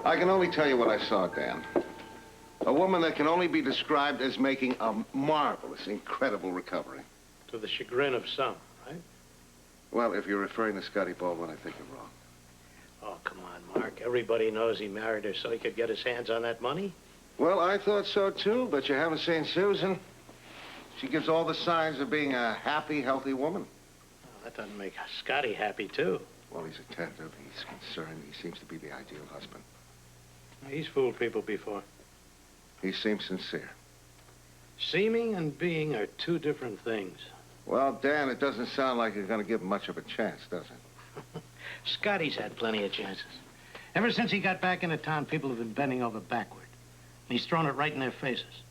I can only tell you what I saw, Dan. A woman that can only be described as making a marvelous, incredible recovery. To the chagrin of some, right? Well, if you're referring to Scotty Baldwin, I think you're wrong. Oh, come on, Mark. Everybody knows he married her so he could get his hands on that money. Well, I thought so, too, but you haven't seen Susan. She gives all the signs of being a happy, healthy woman. Oh, that doesn't make Scotty happy, too. Well, he's attentive, he's concerned, he seems to be the ideal husband. He's fooled people before. He seems sincere. Seeming and being are two different things. Well, Dan, it doesn't sound like you're going to give him much of a chance, does it? Scotty's had plenty of chances. Ever since he got back into town, people have been bending over backward. And he's thrown it right in their faces.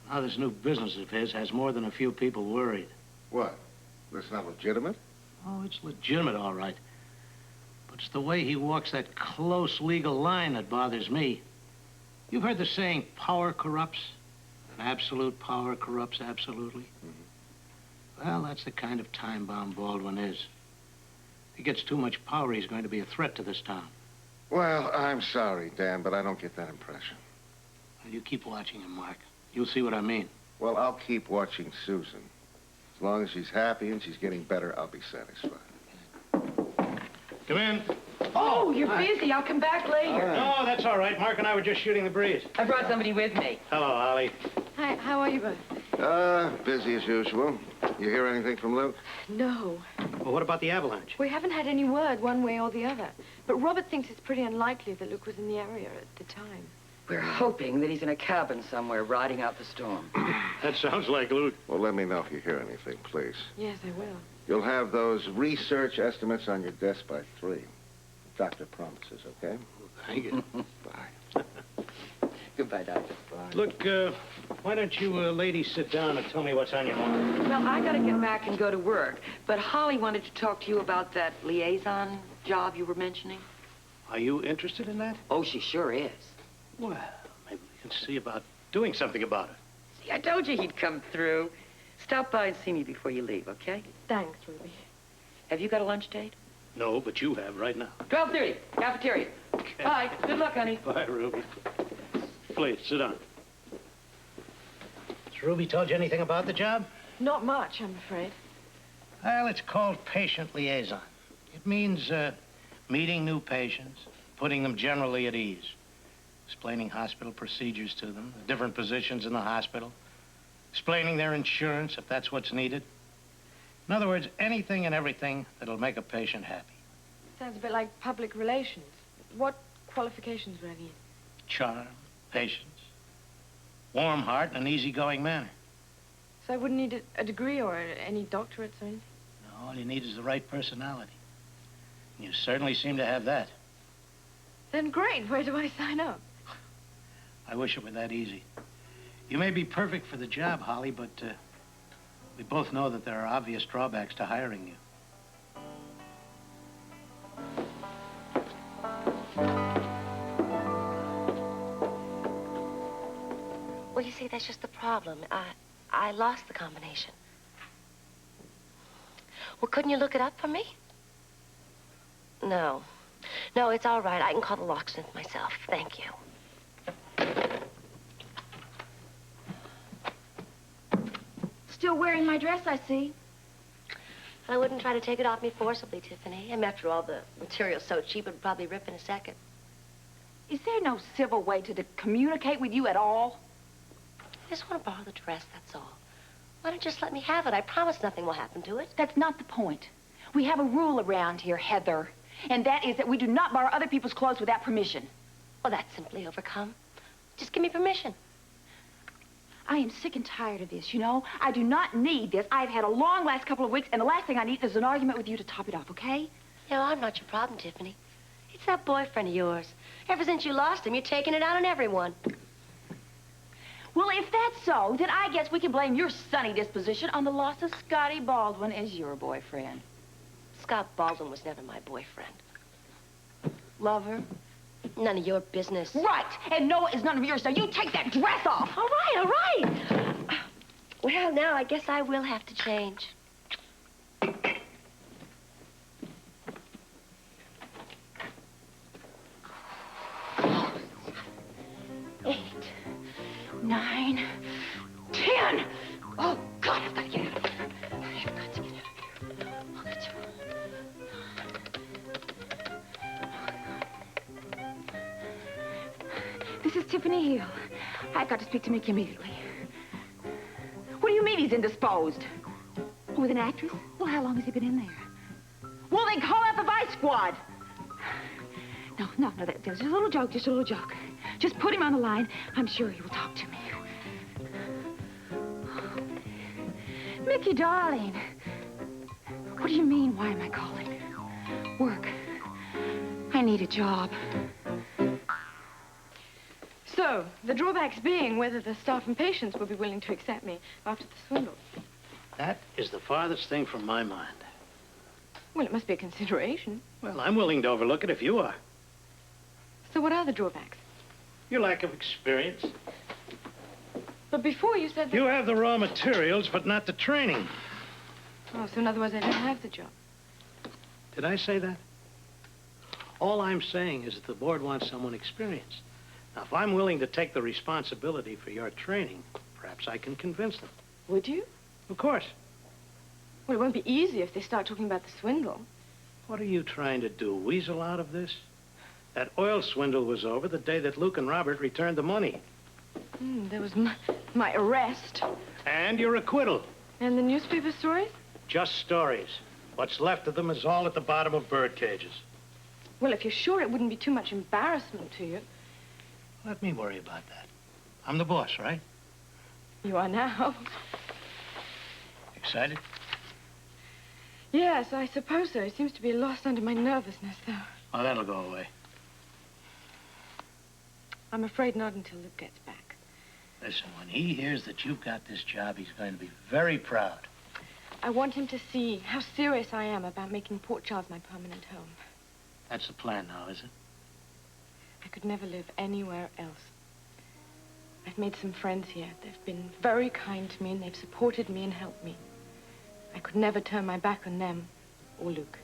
Now this new business of his has more than a few people worried. What? That's not legitimate? Oh, it's legitimate, all right. But it's the way he walks that close legal line that bothers me. You've heard the saying, power corrupts, and absolute power corrupts absolutely. Mm-hmm. Well, that's the kind of time-bomb Baldwin is. If he gets too much power, he's going to be a threat to this town. Well, I'm sorry, Dan, but I don't get that impression. Well, you keep watching him, Mark. You'll see what I mean. Well, I'll keep watching Susan. As long as she's happy and she's getting better, I'll be satisfied. Come in. Oh, you're busy. I'll come back later. No, that's all right. Mark and I were just shooting the breeze. I brought somebody with me. Hello, Holly. Hi, how are you both? Busy as usual. You hear anything from Luke? No. Well, what about the Avalanche? We haven't had any word one way or the other. But Robert thinks it's pretty unlikely that Luke was in the area at the time. We're hoping that he's in a cabin somewhere riding out the storm. That sounds like Luke. Well, let me know if you hear anything, please. Yes, I will. You'll have those research estimates on your desk by 3. Doctor promises, okay? Thank you. Bye. Goodbye, Doctor. Bye. Look, why don't you ladies sit down and tell me what's on your mind? Well, I gotta get back and go to work. But Holly wanted to talk to you about that liaison job you were mentioning. Are you interested in that? Oh, she sure is. Well, maybe we can see about doing something about it. See, I told you he'd come through. Stop by and see me before you leave, okay? Thanks, Ruby. Have you got a lunch date? No, but you have right now. 12:30, cafeteria. Okay. Bye. Good luck, honey. Bye, Ruby. Please, sit down. Has Ruby told you anything about the job? Not much, I'm afraid. Well, it's called patient liaison. It means meeting new patients, putting them generally at ease, explaining hospital procedures to them, the different positions in the hospital, explaining their insurance if that's what's needed. In other words, anything and everything that'll make a patient happy. Sounds a bit like public relations. What qualifications would I need? Charm, patience, warm heart, and an easygoing manner. So I wouldn't need a degree or any doctorates or anything? No, all you need is the right personality. And you certainly seem to have that. Then great. Where do I sign up? I wish it were that easy. You may be perfect for the job, Holly, but we both know that there are obvious drawbacks to hiring you. Well, you see, that's just the problem. I lost the combination. Well, couldn't you look it up for me? No. No, it's all right. I can call the locksmith myself. Thank you. Still wearing my dress, I see. I wouldn't try to take it off me forcibly, Tiffany. And after all, the material's so cheap, it would probably rip in a second. Is there no civil way to communicate with you at all? I just want to borrow the dress, that's all. Why don't you just let me have it? I promise nothing will happen to it. That's not the point. We have a rule around here, Heather, and that is that we do not borrow other people's clothes without permission. Well, that's simply overcome. Just give me permission. I am sick and tired of this, you know? I do not need this. I've had a long last couple of weeks, and the last thing I need is an argument with you to top it off, okay? You know, I'm not your problem, Tiffany. It's that boyfriend of yours. Ever since you lost him, you're taking it out on everyone. Well, if that's so, then I guess we can blame your sunny disposition on the loss of Scotty Baldwin as your boyfriend. Scott Baldwin was never my boyfriend. Lover? None of your business. Right, and no, it's none of yours. Now you take that dress off. All right, all right. Well, now I guess I will have to change. 9, 10. Oh, God, I've got to get out of here. I've got to get out of here. Oh, get you. This is Tiffany Hill. I've got to speak to Mickey immediately. What do you mean he's indisposed? With an actress? Well, how long has he been in there? Well, then call out the vice squad. No, that was just a little joke, Just put him on the line. I'm sure he will talk to me. Mickey, darling. What do you mean, why am I calling? Work. I need a job. So, the drawbacks being whether the staff and patients will be willing to accept me after the swindle. That is the farthest thing from my mind. Well, it must be a consideration. Well, I'm willing to overlook it if you are. So what are the drawbacks? Your lack of experience. But before you said that... You have the raw materials, but not the training. Oh, so in other words, I don't have the job. Did I say that? All I'm saying is that the board wants someone experienced. Now, if I'm willing to take the responsibility for your training, perhaps I can convince them. Would you? Of course. Well, it won't be easy if they start talking about the swindle. What are you trying to do, weasel out of this? That oil swindle was over the day that Luke and Robert returned the money. There was my arrest. And your acquittal. And the newspaper stories? Just stories. What's left of them is all at the bottom of bird cages. Well, if you're sure it wouldn't be too much embarrassment to you. Let me worry about that. I'm the boss, right? You are now. Excited? Yes, I suppose so. It seems to be lost under my nervousness, though. Oh, that'll go away. I'm afraid not until Luke gets back. Listen, when he hears that you've got this job, he's going to be very proud. I want him to see how serious I am about making Port Charles my permanent home. That's the plan now, is it? I could never live anywhere else. I've made some friends here. They've been very kind to me, and they've supported me and helped me. I could never turn my back on them or Luke.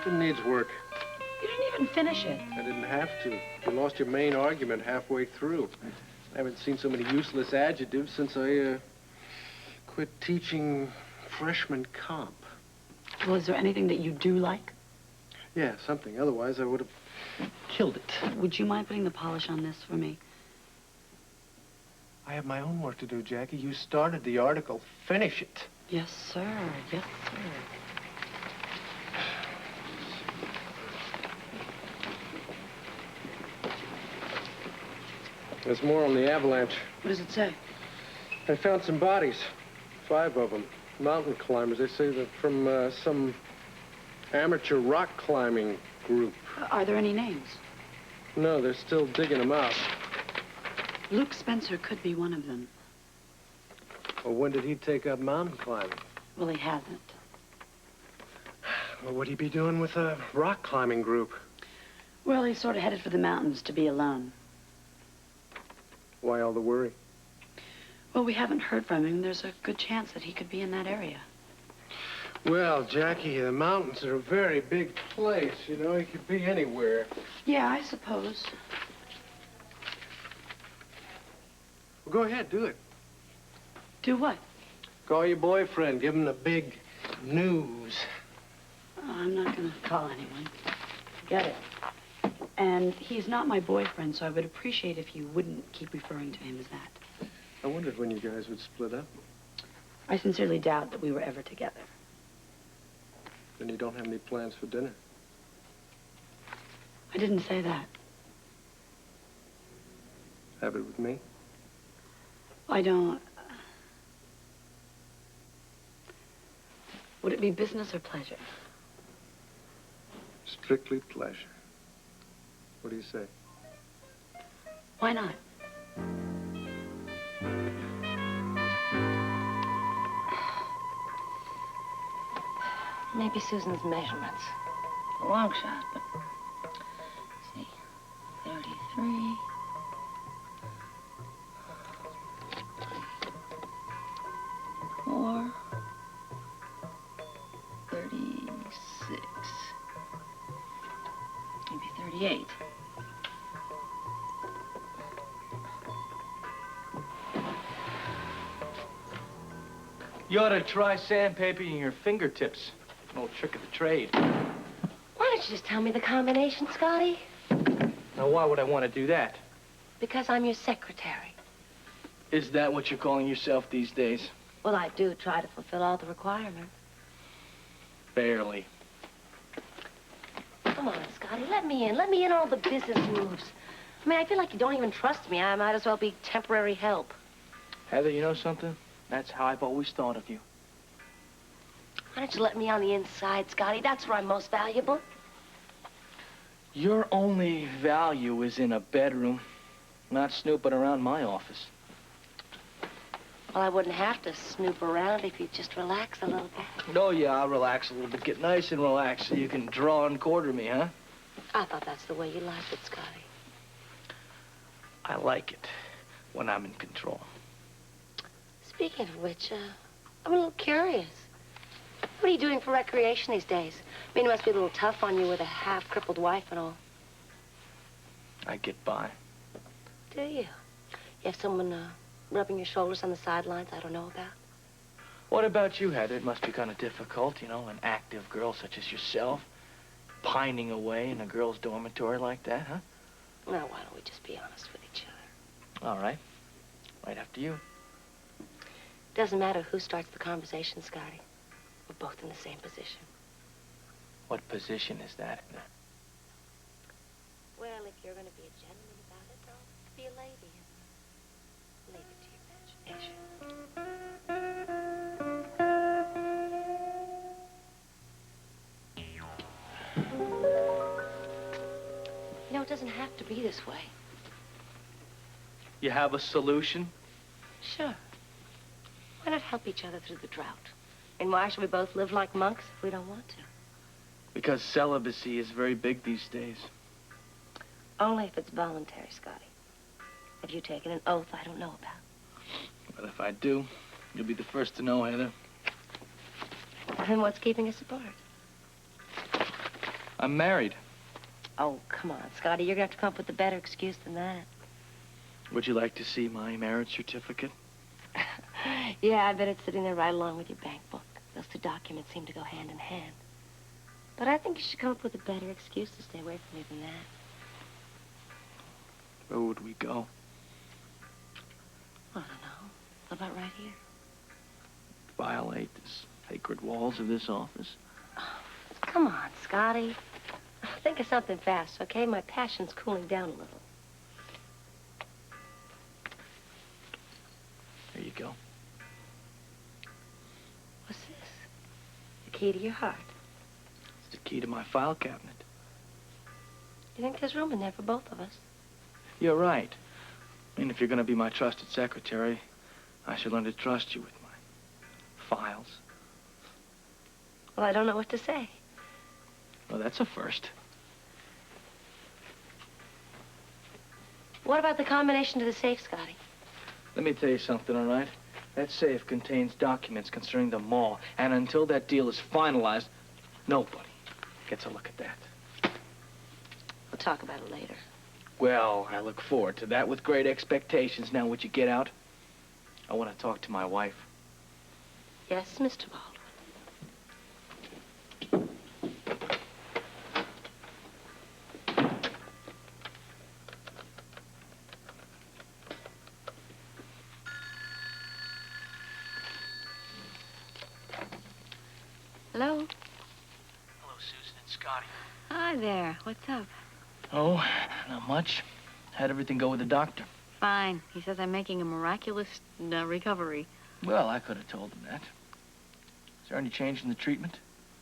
It needs work. You didn't even finish it. I didn't have to. You lost your main argument halfway through. I haven't seen so many useless adjectives since I quit teaching freshman comp. Well, is there anything that you do like? Yeah, something. Otherwise, I would have killed it. Would you mind putting the polish on this for me? I have my own work to do, Jackie. You started the article. Finish it. Yes, sir. Yes, sir. There's more on the Avalanche. What does it say? I found some bodies. 5 of them. Mountain climbers. They say they're from some amateur rock climbing group. Are there any names? No, they're still digging them out. Luke Spencer could be one of them. Well, when did he take up mountain climbing? Well, he hasn't. Well, what'd he be doing with a rock climbing group? Well, he's sort of headed for the mountains to be alone. Why all the worry? Well, we haven't heard from him. There's a good chance that he could be in that area. Well, Jackie, the mountains are a very big place. You know, he could be anywhere. Yeah, I suppose. Well, go ahead, do it. Do what? Call your boyfriend. Give him the big news. Oh, I'm not going to call anyone. Forget it. And he's not my boyfriend, so I would appreciate if you wouldn't keep referring to him as that. I wondered when you guys would split up. I sincerely doubt that we were ever together. Then you don't have any plans for dinner. I didn't say that. Have it with me? I don't... Would it be business or pleasure? Strictly pleasure. What do you say? Why not? Maybe Susan's measurements. A long shot, but... Let's see. 33... 4... 38... 1958. You ought to try sandpapering your fingertips. An old trick of the trade. Why don't you just tell me the combination, Scotty? Now, why would I want to do that? Because I'm your secretary. Is that what you're calling yourself these days? Well, I do try to fulfill all the requirements. Barely. Come on, Scotty, let me in. Let me in on all the business moves. I mean, I feel like you don't even trust me. I might as well be temporary help. Heather, you know something? That's how I've always thought of you. Why don't you let me on the inside, Scotty? That's where I'm most valuable. Your only value is in a bedroom, not snooping around my office. Well, I wouldn't have to snoop around if you'd just relax a little bit. Oh, yeah, I'll relax a little bit. Get nice and relaxed so you can draw and quarter me, huh? I thought that's the way you liked it, Scotty. I like it when I'm in control. Speaking of which, I'm a little curious. What are you doing for recreation these days? I mean, it must be a little tough on you with a half-crippled wife and all. I get by. Do you? You have someone rubbing your shoulders on the sidelines I don't know about? What about you, Heather? It must be kind of difficult, you know, an active girl such as yourself, pining away in a girl's dormitory like that, huh? Now, why don't we just be honest with each other? All right. Right after you. Doesn't matter who starts the conversation, Scotty. We're both in the same position. What position is that? Well, if you're going to be a gentleman about it, don't be a lady and leave it to your imagination. You know, it doesn't have to be this way. You have a solution? Sure. Why not help each other through the drought? And why should we both live like monks if we don't want to? Because celibacy is very big these days. Only if it's voluntary, Scotty. Have you taken an oath I don't know about? But if I do, you'll be the first to know, Heather. Then what's keeping us apart? I'm married. Oh, come on, Scotty. You're going to have to come up with a better excuse than that. Would you like to see my marriage certificate? Yeah, I bet it's sitting there right along with your bank book. Those two documents seem to go hand in hand. But I think you should come up with a better excuse to stay away from me than that. Where would we go? I don't know. How about right here? Violate the sacred walls of this office? Come on, Scotty. Think of something fast, okay? My passion's cooling down a little. There you go. What's this? The key to your heart. It's the key to my file cabinet. You think there's room in there for both of us? You're right. I mean, if you're going to be my trusted secretary, I should learn to trust you with my files. Well, I don't know what to say. Well, that's a first. What about the combination to the safe, Scotty? Let me tell you something, all right? That safe contains documents concerning the mall, and until that deal is finalized, nobody gets a look at that. We'll talk about it later. Well, I look forward to that with great expectations. Now, would you get out? I want to talk to my wife. Yes, Mr. Baldwin. Hello? Hello, Susan and Scotty. Hi there. What's up? Oh, not much. How'd everything go with the doctor? Fine. He says I'm making a miraculous recovery. Well, I could have told him that. Is there any change in the treatment?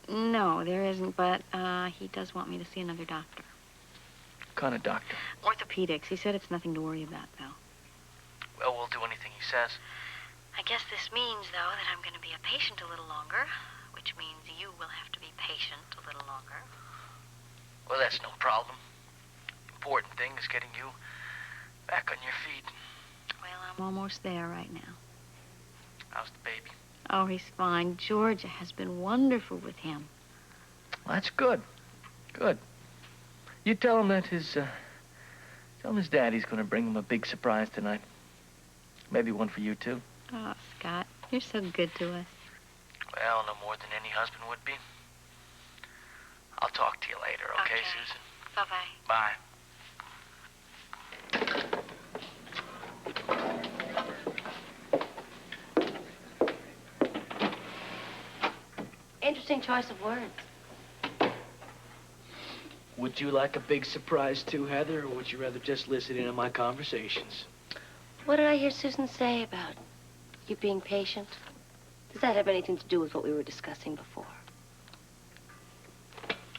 No, there isn't, but he does want me to see another doctor. What kind of doctor? Orthopedics. He said it's nothing to worry about, though. Well, we'll do anything he says. I guess this means, though, that I'm going to be a patient a little longer, which means you will have to be patient a little longer. Well, that's no problem. Important thing is getting you back on your feet. Well, I'm almost there right now. How's the baby? Oh, he's fine. Georgia has been wonderful with him. Well, that's good. Good. You tell him that tell him his daddy's gonna bring him a big surprise tonight. Maybe one for you, too. Oh, Scott, you're so good to us. Well, no more than any husband would be. I'll talk to you later, okay, Susan? Bye-bye. Bye. Interesting choice of words. Would you like a big surprise, too, Heather, or would you rather just listen in on my conversations? What did I hear Susan say about you being patient? Does that have anything to do with what we were discussing before?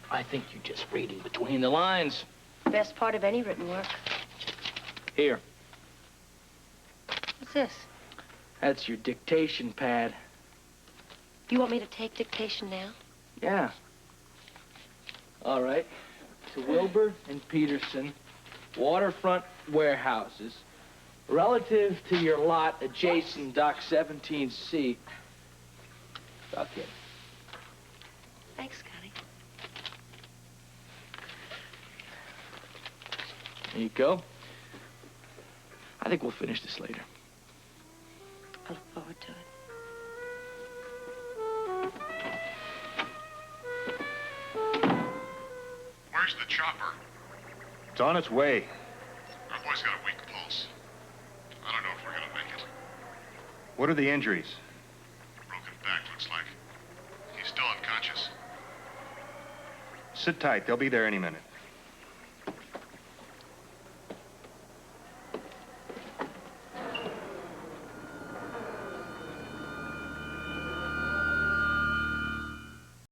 I think you're just reading between the lines. Best part of any written work. Here. What's this? That's your dictation pad. You want me to take dictation now? Yeah. All right. To Wilbur and Peterson, waterfront warehouses, relative to your lot adjacent Dock 17C. Okay. Thanks, Scotty. There you go. I think we'll finish this later. I look forward to it. Where's the chopper? It's on its way. Our boy's got a weak pulse. I don't know if we're gonna make it. What are the injuries? Broken back, looks like. He's still unconscious. Sit tight. They'll be there any minute.